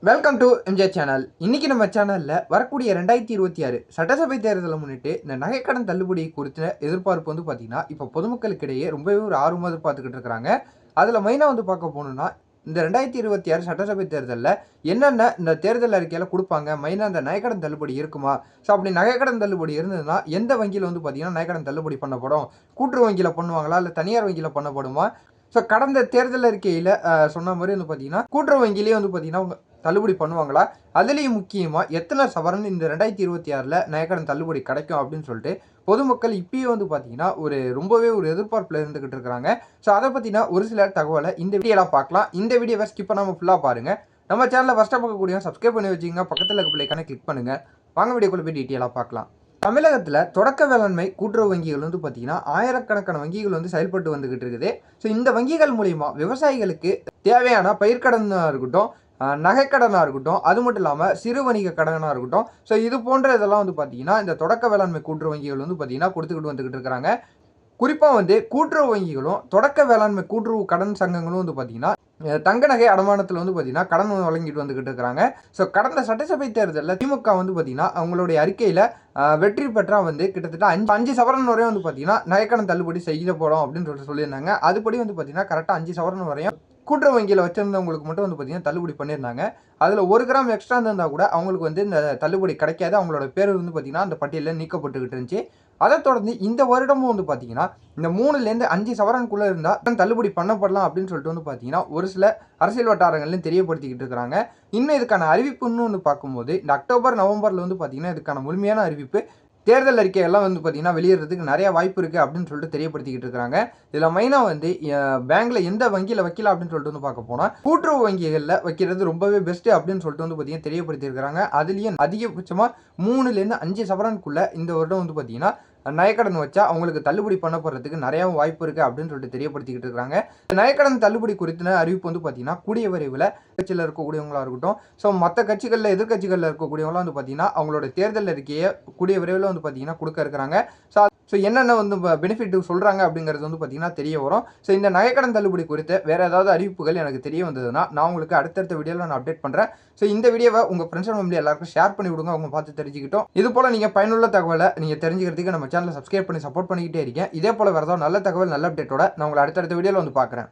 Welcome to MJ channel. இன்னைக்கு நம்ம சேனல்ல வரக்கூடிய 2026 சட்டசபை தேர்தலை முன்னிட்டு இந்த நகைக்கடன் தள்ளுபடி குறித்த எதிர்பார்ப்பு வந்து பார்த்தீங்கன்னா, இப்போ பொதுமக்களுக்கிடையே ரொம்பவே ஒரு ஆர்வமா எதிர்பார்த்துக்கிட்டு இருக்கிறாங்க. அதில் மெயினாக வந்து பார்க்க போனோம்னா, இந்த 2026 சட்டசபை தேர்தலில் என்னென்ன இந்த தேர்தல் அறிக்கையில் கொடுப்பாங்க, மெயினாக இந்த நகைக்கடன் தள்ளுபடி இருக்குமா? ஸோ அப்படி நகைக்கடன் தள்ளுபடி இருந்ததுன்னா எந்த வங்கியில் வந்து பார்த்தீங்கன்னா நகைக்கடன் தள்ளுபடி பண்ணப்படும்? கூட்டுறவு வங்கியில் பண்ணுவாங்களா, இல்லை தனியார் வங்கியில் பண்ணப்படுமா? ஸோ கடந்த தேர்தல் அறிக்கையில் சொன்ன மாதிரி வந்து பார்த்தீங்கன்னா கூட்டுறவு வங்கியிலேயே வந்து பார்த்தீங்கன்னா தள்ளுபடி பண்ணுவாங்களா? அதுலேயும் முக்கியமாக எத்தனை சவரன் இந்த 2026 நகைக்கடன் தள்ளுபடி கிடைக்கும் அப்படின்னு சொல்லிட்டு பொதுமக்கள் இப்பயே வந்து பார்த்தீங்கன்னா ரொம்பவே ஒரு எதிர்பார்ப்பில் இருந்துகிட்டு இருக்கிறாங்க. ஸோ அதை பற்றினா ஒரு சில தகவலை இந்த வீடியோலாம் பார்க்கலாம். இந்த வீடியோவை ஸ்கிப் பண்ணாமல் ஃபுல்லாக பாருங்கள். நம்ம சேனலில் ஃபஸ்ட்டாக பார்க்கக்கூடிய சப்ஸ்கிரைப் பண்ணி வச்சிங்க, பக்கத்தில் இருக்க பிள்ளைக்கான கிளிக் பண்ணுங்கள். வாங்க வீடியோக்குள்ளே போய் டீட்டெயிலாக பார்க்கலாம். தமிழகத்தில் தொடக்க வேளாண்மை கூட்டுறவு வங்கிகள் வந்து பார்த்தீங்கன்னா ஆயிரக்கணக்கான வங்கிகள் வந்து செயல்பட்டு வந்துகிட்டு இருக்குது. ஸோ இந்த வங்கிகள் மூலிமா விவசாயிகளுக்கு தேவையான பயிர்க்கடனாக இருக்கட்டும், நகைக்கடனாக இருக்கட்டும், அது மட்டும் இல்லாமல் சிறு வணிக கடனாக இருக்கட்டும், ஸோ இது போன்ற இதெல்லாம் வந்து பார்த்தீங்கன்னா இந்த தொடக்க வேளாண்மை கூட்டுறவு வங்கிகள் வந்து பார்த்தீங்கன்னா கொடுத்துக்கிட்டு வந்துகிட்டு இருக்கிறாங்க. குறிப்பாக வந்து கூட்டுறவு வங்கிகளும் தொடக்க வேளாண்மை கூட்டுறவு கடன் சங்கங்களும் வந்து பார்த்தீங்கன்னா தங்க நகை அடமானத்தில் வந்து பார்த்தீங்கன்னா கடன் வழங்கிட்டு வந்துகிட்டு இருக்கிறாங்க. ஸோ கடந்த சட்டசபை தேர்தலில் திமுக வந்து பார்த்தீங்கன்னா அவங்களுடைய அறிக்கையில் வெற்றி பெற்றா வந்து கிட்டத்தட்ட அஞ்சு சவரன் வரையும் வந்து பார்த்தீங்கன்னா நகைக்கடன் தள்ளுபடி செய்ய போகிறோம் அப்படின்னு சொல்லிட்டு சொல்லியிருந்தாங்க. அதுபடி வந்து பார்த்தீங்கன்னா கரெக்டாக 5 சவரன் வரையும் கூட்டுறவு வங்கியில் வச்சிருந்தவங்களுக்கு மட்டும் வந்து பார்த்தீங்கன்னா தள்ளுபடி பண்ணியிருந்தாங்க. அதில் 1 கிராம் எக்ஸ்ட்ரா இருந்தால் கூட அவங்களுக்கு வந்து இந்த தள்ளுபடி கிடைக்காது. அவங்களோட பேர் வந்து பார்த்தீங்கன்னா அந்த பட்டியலில் நீக்கப்பட்டுக்கிட்டு இருந்துச்சு. அதை தொடர்ந்து இந்த வருடமும் வந்து பார்த்தீங்கன்னா இந்த 3லேருந்து 5 சவரனுக்குள்ளே இருந்தால் தள்ளுபடி பண்ணப்படலாம் அப்படின்னு சொல்லிட்டு வந்து பார்த்தீங்கன்னா ஒரு சில அரசியல் வட்டாரங்கள்லையும் தெரியப்படுத்திக்கிட்டு இருக்கிறாங்க. இன்னும் இதுக்கான அறிவிப்புன்னு வந்து பார்க்கும்போது இந்த அக்டோபர் நவம்பரில் வந்து பார்த்தீங்கன்னா இதுக்கான முழுமையான அறிவிப்பு தேர்தல் அறிக்கையெல்லாம் வந்து பார்த்தீங்கன்னா வெளியிடுறதுக்கு நிறைய வாய்ப்பு இருக்குது அப்படின்னு சொல்லிட்டு தெரியப்படுத்திக்கிட்டு இருக்கிறாங்க. இதில் மெயினாக வந்து பேங்க்ல எந்த வங்கியில் வைக்கலாம் அப்படின்னு சொல்லிட்டு வந்து பார்க்க போனால் கூட்டுறவு வங்கிகளில் வைக்கிறது ரொம்பவே பெஸ்ட்டு அப்படின்னு சொல்லிட்டு வந்து பார்த்தீங்கன்னா தெரியப்படுத்தியிருக்கிறாங்க. அதுலேயும் அதிகபட்சமாக 3லேருந்து 5 சவரனுக்குள்ள இந்த வருடம் வந்து பார்த்தீங்கன்னா நகைக்கடன் வச்சா அவங்களுக்கு தள்ளுபடி பண்ணப்படுறதுக்கு நிறைய வாய்ப்பு இருக்குது அப்படின்னு சொல்லிட்டு தெரியப்படுத்திக்கிட்டு இருக்கிறாங்க. நகைக்கடன் தள்ளுபடி குறித்த அறிவிப்பு வந்து பார்த்தீங்கன்னா கூடிய விரைவில் கட்சியில் இருக்கக்கூடியவங்களா இருக்கட்டும், ஸோ மற்ற கட்சிகளில் எதிர்கட்சிகளில் இருக்கக்கூடியவங்களாம் வந்து பார்த்தீங்கன்னா அவங்களோட தேர்தல் அறிக்கையை கூடிய விரைவில் வந்து பார்த்தீங்கன்னா கொடுக்க இருக்கிறாங்க. ஸோ என்னென்ன வந்து பெனிஃபிட் சொல்கிறாங்க அப்படிங்கிறது வந்து பார்த்தீங்கன்னா தெரிய வரும். ஸோ இந்த நகைக்கடன் தள்ளுபடி குறித்து வேறு ஏதாவது அறிவிப்புகள் எனக்கு தெரிய வந்ததுன்னா நான் உங்களுக்கு அடுத்தடுத்த வீடியோவில் நான் அப்டேட் பண்ணுறேன். ஸோ இந்த வீடியோவை உங்கள் ஃப்ரெண்ட்ஸ் அண்ட் ஃபேமிலி எல்லாருக்கும் ஷேர் பண்ணி விடுங்க, அவங்க பார்த்து தெரிஞ்சுக்கிட்டோம். இது போல் நீங்கள் பயனுள்ள தகவலை நீங்கள் தெரிஞ்சுக்கிறதுக்கு நம்ம சேனலை சப்ஸ்கிரைப் பண்ணி சப்போர்ட் பண்ணிக்கிட்டே இருக்கேன். இதே போல் வேறு ஏதாவது நல்ல தகவல் நல்ல அப்டேட்டோட நான் உங்களை அடுத்தடுத்த வீடியோவில் வந்து பார்க்குறேன்.